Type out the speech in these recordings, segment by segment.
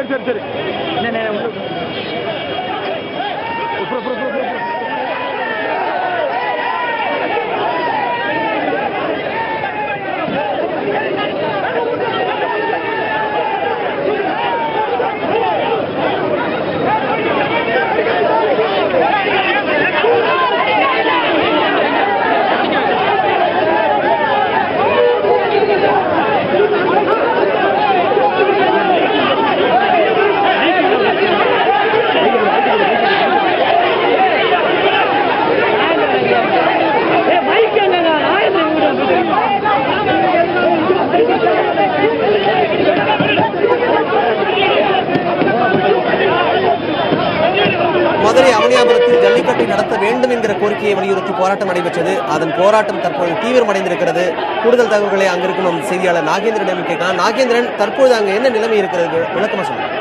சரி சரி. மதுரை அவனியாபுரத்தில் ஜல்லிக்கட்டை நடத்த வேண்டும் என்கிற கோரிக்கையை வலியுறுத்தி போராட்டம் நடைபெற்றது. அதன் போராட்டம் தற்போது தீவிரமடைந்திருக்கிறது. கூடுதல் தகவல்களை அங்கிருக்கும் நம் செய்தியாளர் நாகேந்திரனிடம் கேட்கலாம். நாகேந்திரன், தற்போது அங்கு என்ன நிலைமை இருக்கிறது, விளக்கமா சொல்லுங்க.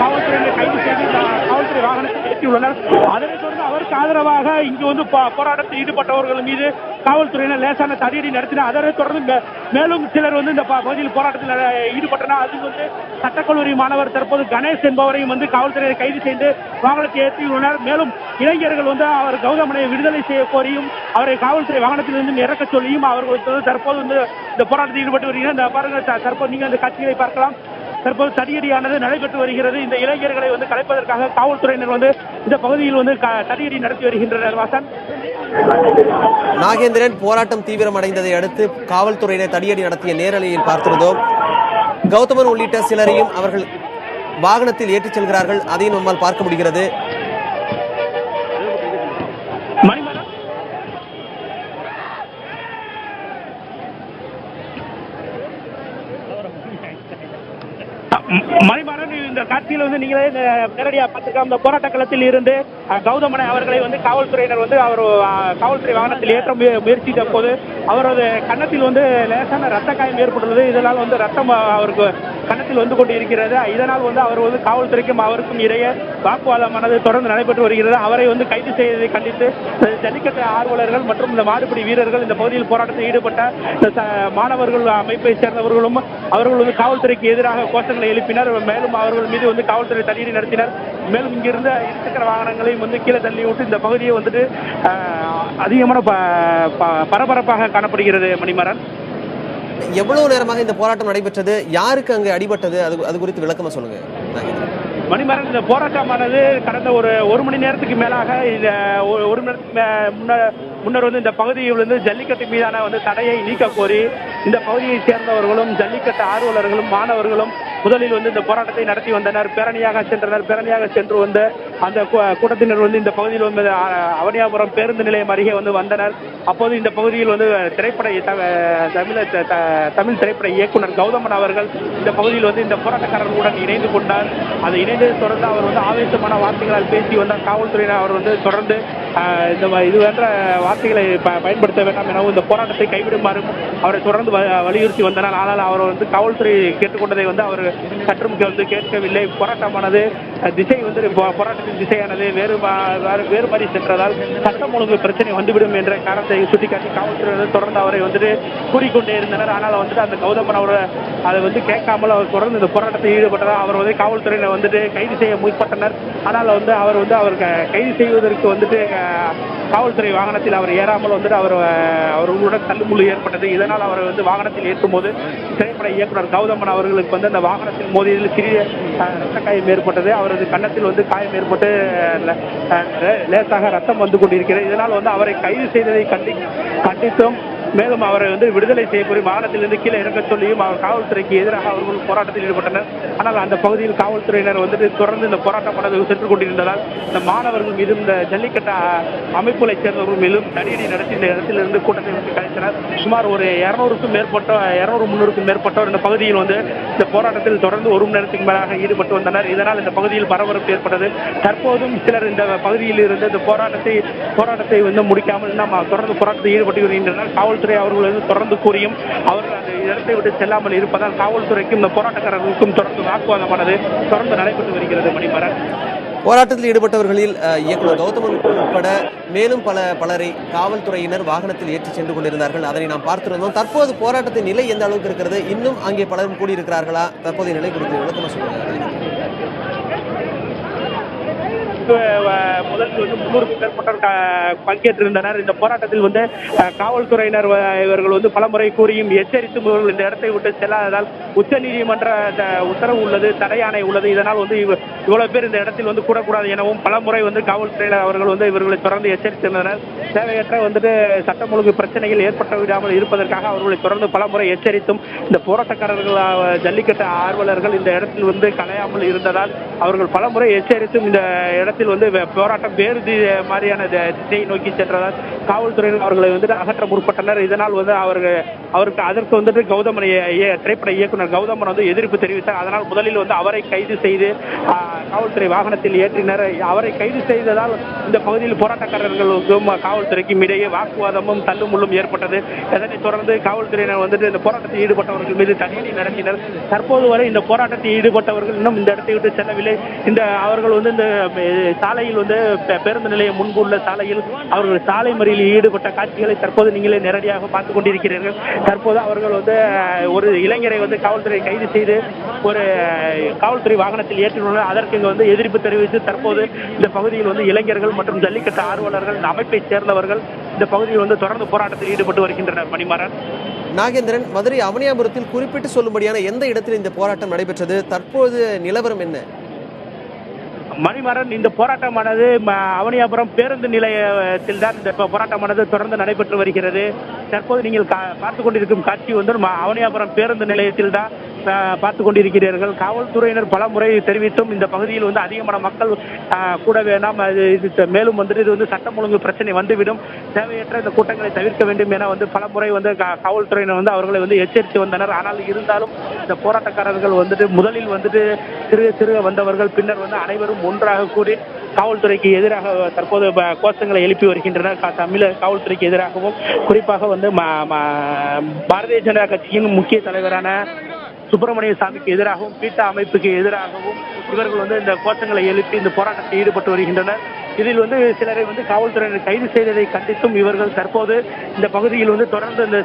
காவல்துறையினர் கைது செய்து காவல்துறை வாகனத்தை ஏற்றியுள்ளனர். அதனைத் தொடர்ந்து அவருக்கு ஆதரவாக இங்கு வந்து போராட்டத்தில் ஈடுபட்டவர்கள் மீது காவல்துறையினர் லேசான தடியடி நடத்தினர். அதனைத் தொடர்ந்து மேலும் சிலர் வந்து இந்த பகுதியில் போராட்டத்தில் ஈடுபட்டனர். அது வந்து சட்டக்கல்லூரி மாணவர் தற்போது கணேஷ் என்பவரையும் வந்து காவல்துறையினர் கைது செய்து வாகனத்தை ஏற்றியுள்ளனர். மேலும் இளைஞர்கள் வந்து அவர் கௌதமனை விடுதலை செய்ய கோரியும் அவரை காவல்துறை வாகனத்திலிருந்து இறக்க சொல்லியும் அவர்கள் தற்போது வந்து இந்த போராட்டத்தில் ஈடுபட்டு வருகிறார். இந்த பாருங்க, தற்போது நீங்க அந்த காட்சிகளை பார்க்கலாம். தற்போது தடியடியானது நடைபெற்று வருகிறது. இந்த இளைஞர்களை வந்து கலைப்பதற்காக காவல்துறையினர் வந்து இந்த பகுதியில் வந்து தடியடி நடத்தி வருகின்றனர். வாசன், நாகேந்திரன், போராட்டம் தீவிரமடைந்ததை அடுத்து காவல்துறையினர் தடியடி நடத்திய நேரலையில் பார்த்திருந்தோம். கௌதமன் உள்ளிட்ட சிலரையும் அவர்கள் வாகனத்தில் ஏற்றிச் செல்கிறார்கள். அதையும் நம்மால் பார்க்க முடிகிறது. மணிமாறன், இந்த காட்சியில் வந்து நீங்களே நேரடியாக பார்த்துக்கலாம். இந்த போராட்ட களத்தில் இருந்து கௌதமனை அவர்களை வந்து காவல்துறையினர் வந்து அவர் காவல்துறை வாகனத்தில் ஏற்ற முயற்சித்த போது அவரது கன்னத்தில் வந்து லேசான ரத்த காயம் ஏற்பட்டுள்ளது. இதனால் வந்து ரத்தம் அவருக்கு கன்னத்தில் வந்து கொண்டு இருக்கிறது. இதனால் வந்து அவர் வந்து காவல்துறைக்கும் அவருக்கும் இடையே வாக்குவாதமானது தொடர்ந்து நடைபெற்று வருகிறது. அவரை வந்து கைது செய்ததை கண்டித்து ஜல்லிக்கட்டு ஆர்வலர்கள் மற்றும் இந்த மாடுபிடி வீரர்கள் இந்த பகுதியில் போராட்டத்தில் ஈடுபட்ட மாணவர்கள் அமைப்பை சேர்ந்தவர்களும் அவர்கள் வந்து காவல்துறைக்கு எதிராக கோஷங்களை எழுப்பினர். மேலும் அவர்கள் மீது வந்து காவல்துறை தடியடி நடத்தினர். மேலும் இங்கிருந்த இருசக்கர வாகனங்களையும் வந்து கீழே தள்ளி விட்டு இந்த பகுதியை வந்துட்டு அதிகமான பரபரப்பாக காணப்படுகிறது. மணிமாறன், எவ்வளவு நேரமாக இந்த போராட்டம் நடைபெற்றது? யாருக்கு அங்கு அடிபட்டது? அது குறித்து விளக்கமா சொல்லுங்க. மணிமாறன், இந்த போராட்டமானது கடந்த ஒரு மணி நேரத்துக்கு மேலாக இந்த ஒரு மணி நேரத்துக்கு முன்னர் வந்து இந்த பகுதியில் வந்து ஜல்லிக்கட்டு மீதான வந்து தடையை நீக்க கோரி இந்த பகுதியை சேர்ந்தவர்களும் ஜல்லிக்கட்டு ஆர்வலர்களும் மாணவர்களும் முதலில் வந்து இந்த போராட்டத்தை நடத்தி வந்தனர். பேரணியாக சென்றனர். பேரணியாக சென்று வந்த அந்த கூட்டத்தினர் வந்து இந்த பகுதியில் வந்து அவனியாபுரம் பேருந்து நிலையம் அருகே வந்து வந்தனர். அப்போது இந்த பகுதியில் வந்து தமிழ் திரைப்பட இயக்குனர் கௌதமன் அவர்கள் இந்த பகுதியில் வந்து இந்த போராட்டக்காரர்களுடன் இணைந்து கொண்டார். அதை இணைந்து தொடர்ந்து அவர் வந்து ஆவேசமான வார்த்தைகளால் பேசி வந்தார். காவல்துறையினர் அவர் வந்து தொடர்ந்து இதுவென்ற வார்த்தைகளை பயன்படுத்த வேண்டாம் எனவும் இந்த போராட்டத்தை கைவிடுமாறும் அவரை தொடர்ந்து வலியுறுத்தி வந்தனர். ஆனால் அவர் வந்து காவல்துறை கேட்டுக்கொண்டதை வந்து அவர் சற்றும் வந்து கேட்கவில்லை. போராட்டமானது திசை வந்து போராட்டத்தின் திசையானது வேறு மாதிரி சென்றதால் சட்டம் ஒழுங்கு பிரச்சனை வந்துவிடும் என்ற காரணத்தை சுட்டிக்காட்டி காவல்துறையினர் தொடர்ந்து அவரை வந்துட்டு கூறிக்கொண்டே இருந்தனர். ஆனால் வந்துட்டு அந்த கௌதமன் அவர் அதை வந்து கேட்காமல் அவர் தொடர்ந்து இந்த போராட்டத்தில் ஈடுபட்டதால் அவர் வந்து காவல்துறையினர் வந்துட்டு கைது செய்ய முற்பட்டனர். ஆனால் வந்து அவர் கைது செய்வதற்கு வந்துட்டு காவல்துறை வாகனத்தில் அவர் ஏறாமல் வந்துட்டு அவர்களுடன் தள்ளுமுள்ளு ஏற்பட்டது. இதனால் அவர் வந்து வாகனத்தில் ஏற்றும் போது திரைப்பட இயக்குனர் கௌதமன் அவர்களுக்கு வந்து அந்த வாகனத்தில் மோதியதில் சிறிய ரத்த காயம் ஏற்பட்டது. அவரது கன்னத்தில் வந்து காயம் ஏற்பட்டு லேசாக ரத்தம் வந்து கொண்டிருக்கிறது. இதனால் வந்து அவரை கைது செய்ததை கண்டித்தும் மேலும் அவரை வந்து விடுதலை செய்யக்கூடிய வாகனத்திலிருந்து கீழே இறக்க சொல்லியும் அவர் காவல்துறைக்கு எதிராக அவர்கள் போராட்டத்தில் ஈடுபட்டனர். ஆனால் அந்த பகுதியில் காவல்துறையினர் வந்துட்டு தொடர்ந்து இந்த போராட்டமானது சென்று கொண்டிருந்ததால் இந்த மாணவர்கள் மீதும் இந்த ஜல்லிக்கட்டு அமைப்புகளை சேர்ந்தவர்கள் மீதும் தடியடி நடத்தி இந்த இடத்திலிருந்து கூட்டத்தை வந்து கலைத்தனர். சுமார் ஒரு 200-300க்கும் மேற்பட்டோர் இந்த பகுதியில் வந்து இந்த போராட்டத்தில் தொடர்ந்து ஒரு மணி நேரத்துக்கு மேலாக ஈடுபட்டு வந்தனர். இதனால் இந்த பகுதியில் பரபரப்பு ஏற்பட்டது. தற்போதும் சிலர் இந்த பகுதியில் இருந்து இந்த போராட்டத்தை வந்து முடிக்காமல் தொடர்ந்து போராட்டத்தில் ஈடுபட்டு வருகின்றனர். காவல்துறை அவர்கள் வந்து தொடர்ந்து கூறியும் அவர்கள் அந்த இடத்தை விட்டு செல்லாமல் இருப்பதால் காவல்துறைக்கும் இந்த போராட்டக்காரர்களுக்கும் தொடர்ந்து வாக்குவாதமானது தொடர்ந்து நடைபெற்று வருகிறது. மணிமாறன், போராட்டத்தில் ஈடுபட்டவர்களில் இயக்குனர் கௌதமன் உட்பட மேலும் பலரை காவல்துறையினர் வாகனத்தில் ஏற்றி சென்று கொண்டிருந்தார்கள். அதனை நாம் பார்த்திருந்தோம். தற்போது போராட்டத்தின் நிலை எந்த அளவுக்கு இருக்கிறது? இன்னும் அங்கே பலரும் கூடியிருக்கிறார்களா? தற்போதைய நிலை குறித்து விளக்கமா சொல்லுங்க. முதலில் வந்து 300க்கும் மேற்பட்டோர் பங்கேற்றிருந்தனர். இந்த போராட்டத்தில் வந்து காவல்துறையினர் இவர்கள் வந்து பலமுறை கூறியும் எச்சரித்தும் இவர்கள் இந்த இடத்தை விட்டு செல்லாததால் உச்சநீதிமன்ற உத்தரவு உள்ளது, தடையாணை உள்ளது. இதனால் வந்து இவ்வளவு பேர் இந்த இடத்தில் வந்து கூடக்கூடாது எனவும் பலமுறை வந்து காவல்துறையினர் அவர்கள் வந்து இவர்களை தொடர்ந்து எச்சரித்திருந்தனர். தேவையற்ற வந்துட்டு சட்டம் ஒழுங்கு பிரச்சனைகள் ஏற்பட்டு விடாமல் இருப்பதற்காக அவர்களை தொடர்ந்து பலமுறை எச்சரித்தும் இந்த போராட்டக்காரர்கள் ஜல்லிக்கட்டு ஆர்வலர்கள் இந்த இடத்தில் வந்து கலையாமல் இருந்ததால் அவர்கள் பலமுறை எச்சரித்தும் இந்த இடத்தில் வந்து போராட்டம் வேறு மாதிரியான திசையை நோக்கி சென்றதால் காவல்துறையினர் அவர்களை வந்து அகற்ற முற்பட்டனர். இதனால் வந்து அவருக்கு அதற்கு வந்துட்டு கௌதமன் திரைப்பட இயக்குனர் கௌதமன் வந்து எதிர்ப்பு தெரிவித்தார். அதனால் முதலில் வந்து அவரை கைது செய்து காவல்துறை வாகனத்தில் ஏற்றினர். அவரை கைது செய்ததால் இந்த பகுதியில் போராட்டக்காரர்களுக்கும் காவல்துறைக்கும் இடையே வாக்குவாதமும் தள்ளுமுள்ளும் ஏற்பட்டது. இதனைத் தொடர்ந்து காவல்துறையினர் வந்துட்டு இந்த போராட்டத்தில் ஈடுபட்டவர்கள் மீது தடியடி நடத்தினர். தற்போது வரை இந்த போராட்டத்தில் ஈடுபட்டவர்கள் இன்னும் இந்த இடத்தை விட்டு செல்லவில்லை. அவர்கள் வந்து இந்த சாலையில் வந்து பேருந்து நிலையம் முன்பு உள்ள சாலையில் அவர்கள் சாலை மறியலில் ஈடுபட்ட காட்சிகளை தற்போது நீங்களே நேரடியாக பார்த்துக் கொண்டிருக்கிறீர்கள். தற்போது அவர்கள் வந்து ஒரு இளைஞரை வந்து காவல்துறை கைது செய்து ஒரு காவல்துறை வாகனத்தில் ஏற்றியுள்ளனர். அதற்கு வந்து எதிர்ப்பு தெரிவித்து தற்போது இந்த பகுதியில் வந்து இளைஞர்கள் மற்றும் ஜல்லிக்கட்டு ஆர்வலர்கள் இந்த அமைப்பை சேர்ந்தவர்கள் இந்த பகுதியில் வந்து தொடர்ந்து போராட்டத்தில் ஈடுபட்டு வருகின்றனர். மணிமாறன், நாகேந்திரன், மதுரை அவனியாபுரத்தில் குறிப்பிட்டு சொல்லும்படியான எந்த இடத்தில் இந்த போராட்டம் நடைபெற்றது? தற்போது நிலவரம் என்ன? மணிமாறன், இந்த போராட்டமானது அவனியாபுரம் பேருந்து நிலையத்தில் தான் இந்த போராட்டமானது தொடர்ந்து நடைபெற்று வருகிறது. தற்போது நீங்கள் பார்த்துக் கொண்டிருக்கும் காட்சி வந்து அவனியாபுரம் பேருந்து நிலையத்தில் தான் பார்த்துக் கொண்டிருக்கிறீர்கள். காவல்துறையினர் பல முறை தெரிவித்தும் இந்த பகுதியில் வந்து அதிகமான மக்கள் கூட வேண்டாம், மேலும் வந்துட்டு இது வந்து சட்டம் ஒழுங்கு பிரச்சனை வந்துவிடும், தேவையற்ற இந்த கூட்டங்களை தவிர்க்க வேண்டும் என வந்து பல முறை வந்து காவல்துறையினர் வந்து அவர்களை வந்து எச்சரித்து வந்தனர். ஆனால் இருந்தாலும் இந்த போராட்டக்காரர்கள் வந்துட்டு முதலில் வந்துட்டு சிறுக வந்தவர்கள் பின்னர் வந்து அனைவரும் ஒன்றாக கூடி காவல்துறைக்கு எதிராக தற்போது கோஷங்களை எழுப்பி வருகின்றனர். தமிழக காவல்துறைக்கு எதிராகவும் குறிப்பாக வந்து பாரதிய ஜனதா கட்சியின் முக்கிய தலைவரான சுப்பிரமணிய சாமிக்கு எதிராகவும் பீட்டா அமைப்புக்கு எதிராகவும் இவர்கள் வந்து இந்த கோஷங்களை எழுப்பி இந்த போராட்டத்தில் ஈடுபட்டு வருகின்றனர். இதில் வந்து சிலரை வந்து காவல்துறையினர் கைது செய்ததை கண்டித்தும் இவர்கள் தற்போது இந்த பகுதியில் வந்து தொடர்ந்து இந்த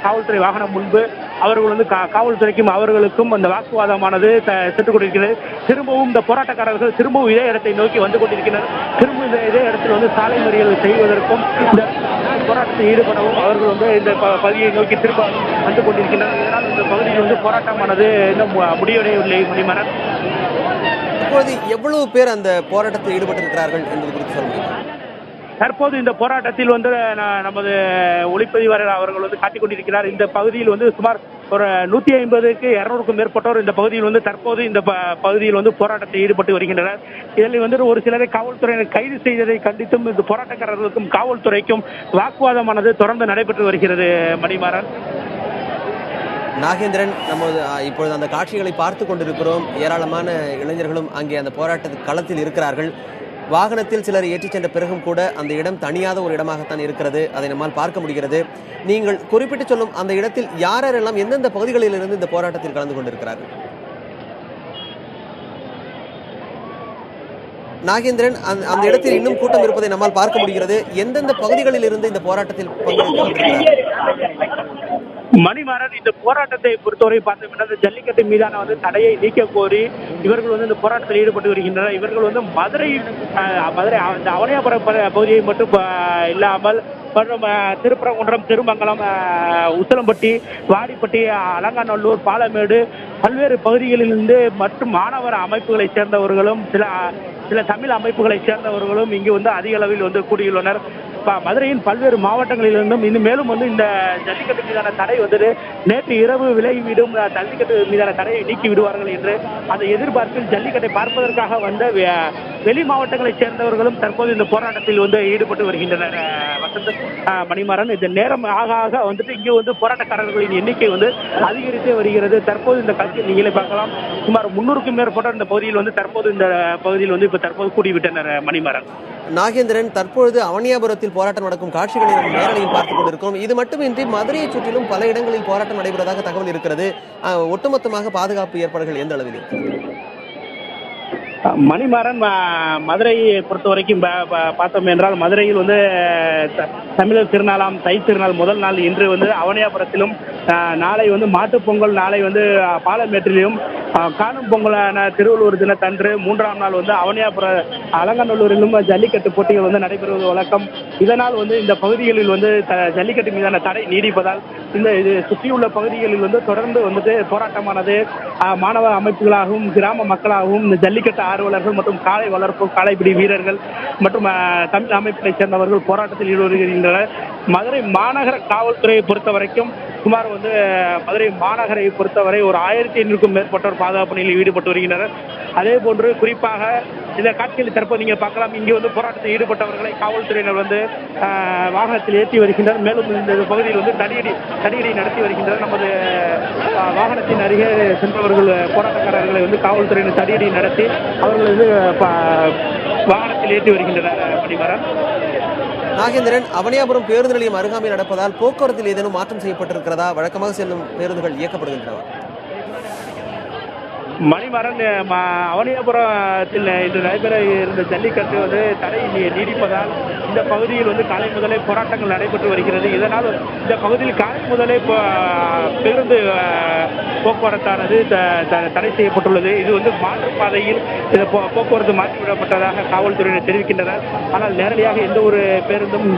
காவல்துறை வாகனம் முன்பு அவர்கள் வந்து காவல்துறைக்கும் அவர்களுக்கும் அந்த வாக்குவாதமானது சென்று கொண்டிருக்கிறது. திரும்பவும் இந்த போராட்டக்காரர்கள் திரும்பவும் இதே இடத்தை நோக்கி வந்து கொண்டிருக்கின்றனர். திரும்பவும் இதே இடத்தில் வந்து சாலை மறியல் செய்வதற்கும் இந்த போராட்டத்தில் ஈடுபடவும் அவர்கள் வந்து இந்த பகுதியை நோக்கி திரும்ப வந்து கொண்டிருக்கின்றனர். இதனால் இந்த பகுதியில் வந்து போராட்டமானது இன்னும் முடிவடையவில்லை. மணிமாறன், இப்போது எவ்வளவு பேர் அந்த போராட்டத்தில் ஈடுபட்டிருக்கிறார்கள் என்பது குறித்து சொல்லுங்க. தற்போது இந்த போராட்டத்தில் வந்து நமது ஒளிப்பதிவாளர் அவர்கள் வந்து காட்டிக் கொண்டிருக்கிறார். இந்த பகுதியில் வந்து சுமார் ஒரு 150க்கு 200க்கும் மேற்பட்டோர் இந்த பகுதியில் வந்து தற்போது இந்த பகுதியில் வந்து போராட்டத்தில் ஈடுபட்டு வருகின்றனர். இதில் வந்து ஒரு சிலரை காவல்துறையினர் கைது செய்ததை கண்டித்தும் இந்த போராட்டக்காரர்களுக்கும் காவல்துறைக்கும் வாக்குவாதமானது தொடர்ந்து நடைபெற்று வருகிறது. மணிமாறன், நாகேந்திரன், நம்ம இப்பொழுது அந்த காட்சிகளை பார்த்து கொண்டிருக்கிறோம். ஏராளமான இளைஞர்களும் அங்கே அந்த போராட்ட களத்தில் இருக்கிறார்கள். வாகனத்தில் சிலர் ஏற்றிச் சென்ற பிறகும் கூட அந்த இடம் தனியாத ஒரு இடமாகத்தான் இருக்கிறது. அதை நம்மால் பார்க்க முடிகிறது. நீங்கள் குறிப்பிட்டு சொல்லும் அந்த இடத்தில் யாரெல்லாம் எந்தெந்த பகுதிகளில் இருந்து இந்த போராட்டத்தில் கலந்து கொண்டிருக்கிறார்கள்? நாகேந்திரன், அந்த இடத்தில் இன்னும் கூட்டம் இருப்பதை நம்மால் பார்க்க முடிகிறது. எந்தெந்த பகுதிகளில் இருந்து இந்த போராட்டத்தில் பங்கேற்கிறார்கள்? மணிமாறன், இந்த போராட்டத்தை பொறுத்தவரை பார்த்தோம்னா ஜல்லிக்கட்டு மீதான வந்து தடையை நீக்க கோரி இவர்கள் வந்து இந்த போராட்டத்தில் ஈடுபட்டு வருகின்றனர். இவர்கள் வந்து மதுரை இந்த அவனியாபுரம் பகுதியை மட்டும் இல்லாமல் மற்றும் திருப்பரங்குன்றம், திருமங்கலம், உசிலம்பட்டி, வாடிப்பட்டி, அலங்காநல்லூர், பாலமேடு பல்வேறு பகுதிகளிலிருந்து மற்றும் மாணவர் அமைப்புகளை சேர்ந்தவர்களும் சில தமிழ் அமைப்புகளை சேர்ந்தவர்களும் இங்கு வந்து அதிக அளவில் வந்து கூடியுள்ளனர். மதுரையின் பல்வேறு மாவட்டங்களிலிருந்தும் இன்னும் மேலும் வந்து இந்த ஜல்லிக்கட்டு மீதான தடை வந்துட்டு நேற்று இரவு விலகிவிடும், ஜல்லிக்கட்டு மீதான தடையை நீக்கி விடுவார்கள் என்று அந்த எதிர்பார்ப்பில் ஜல்லிக்கட்டை பார்ப்பதற்காக வந்த வெளி மாவட்டங்களைச் சேர்ந்தவர்களும் தற்போது இந்த போராட்டத்தில் வந்து ஈடுபட்டு வருகின்றனர். மணிமாறன், இந்த நேரம் ஆக ஆக வந்துட்டு இங்கே வந்து போராட்டக்காரர்களின் எண்ணிக்கை வந்து அதிகரித்தே வருகிறது. தற்போது இந்த காட்சியை நீங்களே பார்க்கலாம். சுமார் 300க்கும் மேற்பட்ட இந்த பகுதியில் வந்து தற்போது இந்த பகுதியில் வந்து இப்ப தற்போது கூடிவிட்டனர். மணிமாறன். நாகேந்திரன், தற்பொழுது அவனியாபுரத்தில் போராட்டம் நடக்கும் காட்சிகளை நாம் நேரலையில் பார்த்துக் கொண்டிருக்கிறோம். இது மட்டுமின்றி மதுரையை சுற்றிலும் பல இடங்களில் போராட்டம் நடைபெறுவதாக தகவல் இருக்கிறது. ஒட்டுமொத்தமாக பாதுகாப்பு ஏற்பாடுகள் எந்த அளவில் இருக்கிறது? மணிமாறன், மதுரையை பொறுத்த வரைக்கும் பார்த்தோம் என்றால் மதுரையில் வந்து தமிழர் திருநாளாம் தை திருநாள் முதல் நாள் இன்று வந்து அவனியாபுரத்திலும், நாளை வந்து மாட்டுப் பொங்கல், நாளை வந்து பாலமேட்டிலும், காணும் பொங்கலான திருவள்ளுவர் தினத்தன்று 3ஆம் நாள் வந்து அவனியாபுர அலங்காநல்லூரிலும் ஜல்லிக்கட்டு போட்டிகள் வந்து நடைபெறுவது வழக்கம். இதனால் வந்து இந்த பகுதிகளில் வந்து ஜல்லிக்கட்டு மீதான தடை நீடிப்பதால் இந்த சுற்றியுள்ள பகுதிகளில் வந்து தொடர்ந்து வந்துட்டு போராட்டமானது மாணவ அமைப்புகளாகவும் கிராம மக்களாகவும் இந்த ஜல்லிக்கட்டு ஆர்வலர்கள் மற்றும் காளை வளர்ப்பு காளைப்பிடி வீரர்கள் மற்றும் தமிழ் அமைப்பினை சேர்ந்தவர்கள் போராட்டத்தில் ஈடுபடுகின்றனர். மதுரை மாநகர காவல்துறையை பொறுத்த வரைக்கும் சுமார் வந்து மதுரை மாநகரை பொறுத்தவரை ஒரு 1500க்கும் மேற்பட்டோர் பாதுகாப்பு பணியில் ஈடுபட்டு வருகின்றனர். அதே போன்று குறிப்பாக இந்த காட்சியில் தற்போது நீங்கள் பார்க்கலாம், இங்கே வந்து போராட்டத்தில் ஈடுபட்டவர்களை காவல்துறையினர் வந்து வாகனத்தில் ஏற்றி வருகின்றனர். மேலும் இந்த பகுதியில் வந்து தடியடி நடத்தி வருகின்றனர். நமது வாகனத்தின் அருகே சென்றவர்கள் போராட்டக்காரர்களை வந்து காவல்துறையினர் தடியடி நடத்தி அவர்கள் வந்து வாகனத்தில் ஏற்றி வருகின்றனர். மணிமாறன். நாகேந்திரன், அவனியாபுரம் பேருந்து நிலையம் அருகாமையில் நடப்பதால் போக்குவரத்தில் ஏதேனும் மாற்றம் செய்யப்பட்டிருக்கிறதா? வழக்கமாக செல்லும் பேருந்துகள் இயக்கப்படுகின்றன? மணிமாறன், அவனியாபுரத்தில் இன்று நடைபெற இருந்த ஜல்லிக்கட்டு வந்து தடை நீடிப்பதால் இந்த பகுதியில் வந்து காலை முதலே போராட்டங்கள் நடைபெற்று வருகிறது. இதனால் இந்த பகுதியில் காலை முதலே பேருந்து போக்குவரத்தானது தடை செய்யப்பட்டுள்ளது. இது வந்து மாற்றுப்பாதையில் இந்த போக்குவரத்து மாற்றிவிடப்பட்டதாக காவல்துறையினர் தெரிவிக்கின்றனர். ஆனால் நேரடியாக எந்த ஒரு பேருந்தும்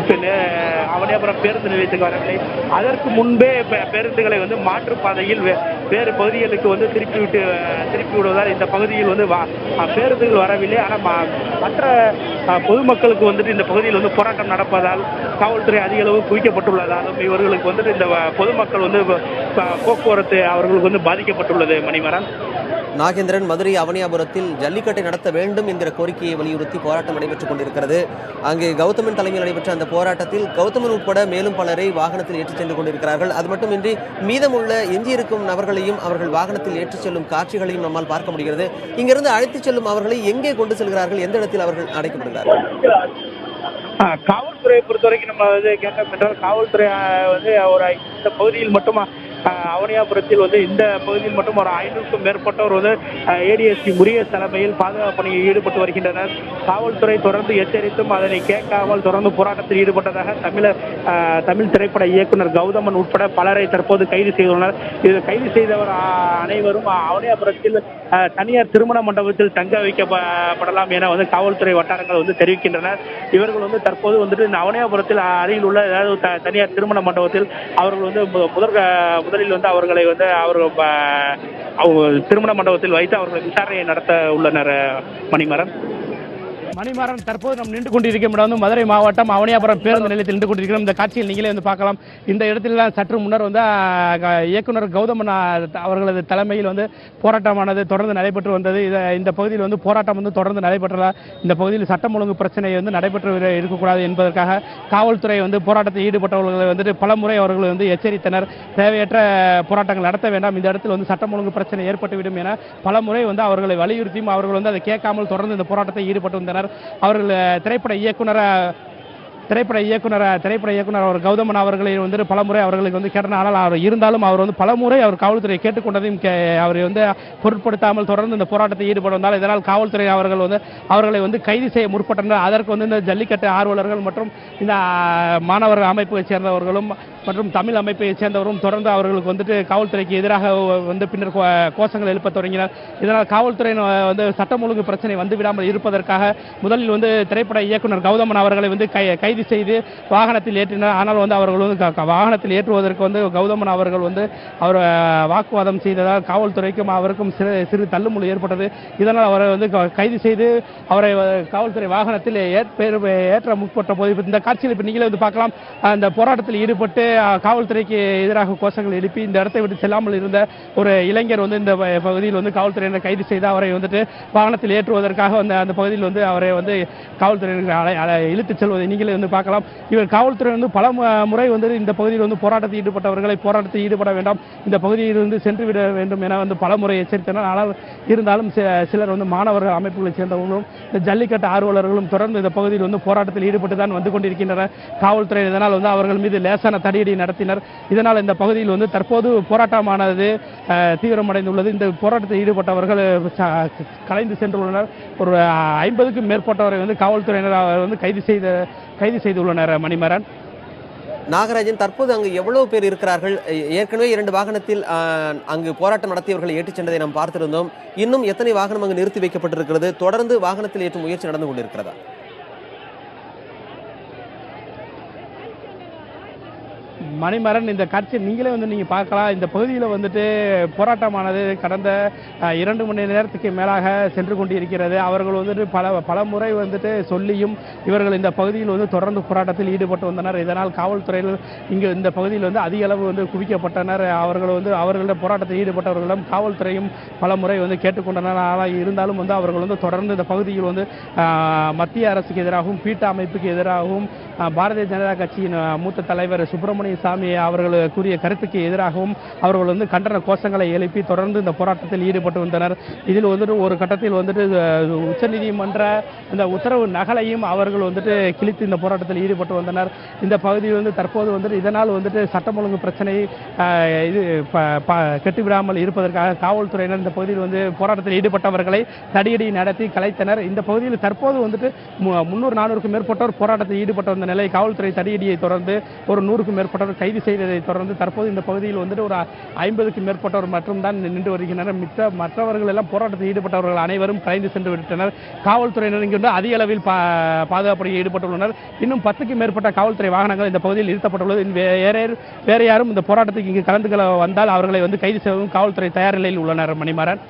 அவனியாபுரம் பேருந்து நிலையத்துக்கு வரவில்லை. அதற்கு முன்பே பேருந்துகளை வந்து மாற்றுப்பாதையில் வேறு பகுதிகளுக்கு வந்து திருப்பி விடுவதால் இந்த பகுதியில் வந்து பேருந்துகள் வரவில்லை. ஆனால் மற்ற பொதுமக்களுக்கு வந்துட்டு இந்த பகுதியில் வந்து போராட்டம் நடப்பதால் காவல்துறை அதிக அளவு குவிக்கப்பட்டுள்ளதாலும் இவர்களுக்கு வந்துட்டு இந்த பொதுமக்கள் வந்து போக்குவரத்து அவர்களுக்கு வந்து பாதிக்கப்பட்டுள்ளது. மணிமாறன். நாகேந்திரன், மதுரை அவனியாபுரத்தில் ஜல்லிக்கட்டை நடத்த வேண்டும் என்கிற கோரிக்கையை வலியுறுத்தி போராட்டம் நடைபெற்றுக் கொண்டிருக்கிறது. அங்கே கௌதமன் தலைமையில் நடைபெற்ற அந்த போராட்டத்தில் கௌதமன் உட்பட மேலும் பலரை வாகனத்தில் ஏற்றிச் சென்று கொண்டிருக்கிறார்கள். அது மட்டுமின்றி மீதமுள்ள எஞ்சியிருக்கும் நபர்களையும் அவர்கள் வாகனத்தில் ஏற்றிச் செல்லும் காட்சிகளையும் நம்மால் பார்க்க முடிகிறது. இங்கிருந்து அழைத்துச் செல்லும் அவர்களை எங்கே கொண்டு செல்கிறார்கள்? எந்த இடத்தில் அவர்கள் அடைக்கப்படுகிறார்கள்? காவல்துறையை பொறுத்தவரைக்கும் நம்ம வந்து கேட்டோம் என்றால் காவல்துறை வந்து ஒரு இந்த பகுதியில் மட்டும் அவனியாபுரத்தில் வந்து இந்த பகுதியில் மட்டும் ஒரு 500க்கும் மேற்பட்டோர் வந்து ஏடிஎஸ்பி முருகேஷ் தலைமையில் பாதுகாப்பு பணியில் ஈடுபட்டு வருகின்றனர். காவல்துறை தொடர்ந்து எச்சரித்தும் அதனை கேட்காமல் தொடர்ந்து போராட்டத்தில் ஈடுபட்டதாக தமிழ் திரைப்பட இயக்குனர் கௌதமன் உட்பட பலரை தற்போது கைது செய்துள்ளனர். இது கைது செய்தவர் அனைவரும் அவனியாபுரத்தில் தனியார் திருமண மண்டபத்தில் தங்க வைக்கப்படலாம் என வந்து காவல்துறை வட்டாரங்கள் வந்து தெரிவிக்கின்றனர். இவர்கள் வந்து தற்போது வந்துட்டு இந்த அவனியாபுரத்தில் அருகில் உள்ள ஏதாவது தனியார் திருமண மண்டபத்தில் அவர்கள் வந்து முதலில் வந்து அவர்களை வந்து அவர்கள் திருமண மண்டபத்தில் வைத்து அவர்கள் விசாரணையை நடத்த உள்ளனர். மணிமாறன், தற்போது நாம் நின்று கொண்டிருக்கும் இடம் வந்து மதுரை மாவட்டம் அவனியாபுரம் பேருந்து நிலையத்தில் நின்று கொண்டிருக்கிறோம். இந்த காட்சியில் நீங்களே வந்து பார்க்கலாம். இந்த இடத்துல சற்று முன்னர் வந்து இயக்குனர் கௌதமன் அவர்களது தலைமையில் வந்து போராட்டமானது தொடர்ந்து நடைபெற்று வந்தது. இந்த பகுதியில் வந்து போராட்டம் வந்து தொடர்ந்து நடைபெற்றதால் இந்த பகுதியில் சட்டம் ஒழுங்கு பிரச்சனை வந்து நடைபெற்று இருக்கக்கூடாது என்பதற்காக காவல்துறை வந்து போராட்டத்தில் ஈடுபட்டவர்களை வந்துட்டு பல முறை அவர்கள் வந்து எச்சரித்தனர். தேவையற்ற போராட்டங்கள் நடத்த வேண்டாம், இந்த இடத்தில் வந்து சட்டம் ஒழுங்கு பிரச்சனை ஏற்பட்டுவிடும் என பல முறை வந்து அவர்களை வலியுறுத்தியும் அவர்கள் வந்து அதை கேட்காமல் தொடர்ந்து இந்த போராட்டத்தை ஈடுபட்டு வந்தனர். அவர்கள் திரைப்பட இயக்குனர் அவர் கௌதமன் அவர்களை வந்து பலமுறை அவர்களுக்கு வந்து கேட்டனர். ஆனால் அவர் இருந்தாலும் அவர் வந்து பலமுறை அவர் காவல்துறை கேட்டுக்கொண்டதையும் அவரை வந்து பொருட்படுத்தாமல் தொடர்ந்து இந்த போராட்டத்தை ஈடுபட வந்தால் இதனால் காவல்துறை அவர்களை வந்து கைது செய்ய முற்பட்டனர். அதற்கு வந்து இந்த ஜல்லிக்கட்டு ஆர்வலர்கள் மற்றும் இந்த மாணவர் அமைப்பை சேர்ந்தவர்களும் மற்றும் தமிழ் அமைப்பை சேர்ந்தவரும் தொடர்ந்து அவர்களுக்கு வந்துட்டு காவல்துறைக்கு எதிராக வந்து பின்னர் கோஷங்கள் எழுப்ப தொடங்கினர். இதனால் காவல்துறை வந்து சட்டம் ஒழுங்கு பிரச்சனை வந்துவிடாமல் இருப்பதற்காக முதலில் வந்து திரைப்பட இயக்குனர் கௌதமன் அவர்களை வந்து கைது செய்து வாகனத்தில் ஏற்றினர். ஆனால் வந்து அவர்கள் வந்து வாகனத்தில் ஏற்றுவதற்கு வந்து கௌதமன் அவர்கள் வந்து அவர் வாக்குவாதம் செய்ததால் காவல்துறைக்கும் அவருக்கும் சிறு தள்ளுமுள்ளு ஏற்பட்டது. இதனால் அவரை வந்து கைது செய்து அவரை காவல்துறை வாகனத்தில் ஏற்ற முற்பட்ட போது இந்த காட்சியில் இப்போ நீங்களே வந்து பார்க்கலாம். அந்த போராட்டத்தில் ஈடுபட்டு காவல்துறைக்கு எதிராக கோஷங்கள் எழுப்பி இந்த இடத்தை விட்டு செல்லாமல் இருந்த ஒரு இளைஞர் வந்து இந்த பகுதியில் வந்து காவல்துறையினர் கைது செய்து அவரை வந்துட்டு வாகனத்தில் ஏற்றுவதற்காக வந்து அந்த பகுதியில் வந்து அவரை வந்து காவல்துறையினர் இழுத்துச் செல்வதை நீங்களே வந்து பார்க்கலாம். இவர் காவல்துறை வந்து பல முறை வந்து இந்த பகுதியில் வந்து போராட்டத்தில் ஈடுபட்டவர்களை போராட்டத்தில் ஈடுபட வேண்டாம், இந்த பகுதியில் இருந்து சென்று விட வேண்டும் என வந்து பல முறை எச்சரித்தனர். ஆனால் இருந்தாலும் சிலர் வந்து மாணவர்கள் அமைப்புகளைச் சேர்ந்தவர்களும் இந்த ஜல்லிக்கட்டு ஆர்வலர்களும் தொடர்ந்து இந்த பகுதியில் வந்து போராட்டத்தில் ஈடுபட்டு தான் வந்து கொண்டிருக்கின்றனர். காவல்துறை இதனால் வந்து அவர்கள் மீது லேசான தடியடி நடத்தினர். இதனால் இந்த பகுதியில் வந்து தற்போது போராட்டமானது தீவிரமடைந்துள்ளது. இந்த போராட்டத்தில் ஈடுபட்டவர்கள் கலைந்து சென்றுள்ளனர். ஒரு 50க்கும் மேற்பட்டவரை வந்து காவல்துறையினர் வந்து கைது செய்துள்ளனர். மணிமாறன், நாகராஜன், தற்போது அங்கு எவ்வளவு பேர் இருக்கிறார்கள்? ஏற்கனவே 2 வாகனத்தில் அங்கு போராட்டம் நடத்தியவர்களை ஏற்றிச் சென்றதை நாம் பார்த்திருந்தோம். இன்னும் எத்தனை வாகனம் அங்கு நிறுத்தி வைக்கப்பட்டிருக்கிறது? தொடர்ந்து வாகனத்தில் ஏற்றும் முயற்சி நடந்து கொண்டிருக்கிறதா? மணிமாறன், இந்த காட்சி நீங்களே வந்து நீங்கள் பார்க்கலாம். இந்த பகுதியில் வந்துட்டு போராட்டமானது கடந்த 2 மணி நேரத்துக்கு மேலாக சென்று கொண்டிருக்கிறது. அவர்கள் வந்துட்டு பல முறை வந்துட்டு சொல்லியும் இவர்கள் இந்த பகுதியில் வந்து தொடர்ந்து போராட்டத்தில் ஈடுபட்டு வந்தனர். இதனால் காவல்துறையில் இங்கு இந்த பகுதியில் வந்து அதிக அளவு வந்து குவிக்கப்பட்டனர். அவர்களிடம் போராட்டத்தில் ஈடுபட்டவர்களிடம் காவல்துறையும் பல முறை வந்து கேட்டுக்கொண்டனர். ஆனால் இருந்தாலும் வந்து அவர்கள் வந்து தொடர்ந்து இந்த பகுதியில் வந்து மத்திய அரசுக்கு எதிராகவும் பீட்டா அமைப்புக்கு எதிராகவும் பாரதிய ஜனதா கட்சியின் மூத்த தலைவர் சுப்பிரமணிய சாமி அவர்கள் கூறிய கருத்துக்கு எதிராகவும் அவர்கள் வந்து கண்டன கோஷங்களை எழுப்பி தொடர்ந்து இந்த போராட்டத்தில் ஈடுபட்டு வந்தனர். இதில் வந்துட்டு ஒரு கட்டத்தில் வந்துட்டு உச்சநீதிமன்ற அந்த உத்தரவு நகலையும் அவர்கள் வந்துட்டு கிழித்து இந்த போராட்டத்தில் ஈடுபட்டு வந்தனர். இந்த பகுதியில் வந்து தற்போது வந்துட்டு இதனால் வந்துட்டு சட்டம் ஒழுங்கு பிரச்சனை இது கெட்டுவிடாமல் இருப்பதற்காக காவல்துறையினர் இந்த பகுதியில் வந்து போராட்டத்தில் ஈடுபட்டவர்களை தடியடி நடத்தி கலைத்தனர். இந்த பகுதியில் தற்போது வந்துட்டு 300-400க்கும் மேற்பட்டோர் போராட்டத்தில் ஈடுபட்டு வந்த நிலை காவல்துறை தடியடியை தொடர்ந்து ஒரு 100க்கும் மேற்பட்டோர் கைது செய்ததை தொடர்ந்து தற்போது இந்த பகுதியில் வந்துட்டு ஒரு 50க்கும் மேற்பட்டோர் மட்டும் தான் நின்று வருகின்றனர். மற்றவர்கள் எல்லாம் போராட்டத்தில் ஈடுபட்டவர்கள் அனைவரும் கலைந்து சென்று விட்டனர். காவல்துறையினர் இங்கு அதிக அளவில் பாதுகாப்பு ஈடுபட்டுள்ளனர். இன்னும் 10க்கும் மேற்பட்ட காவல்துறை வாகனங்கள் இந்த பகுதியில் நிறுத்தப்பட்டுள்ளது. வேற யாரும் இந்த போராட்டத்துக்கு இங்கு கலந்து கொள்ள வந்தால் அவர்களை வந்து கைது செய்யவும் காவல்துறை தயார் நிலையில் உள்ளனர். மணிமாறன்.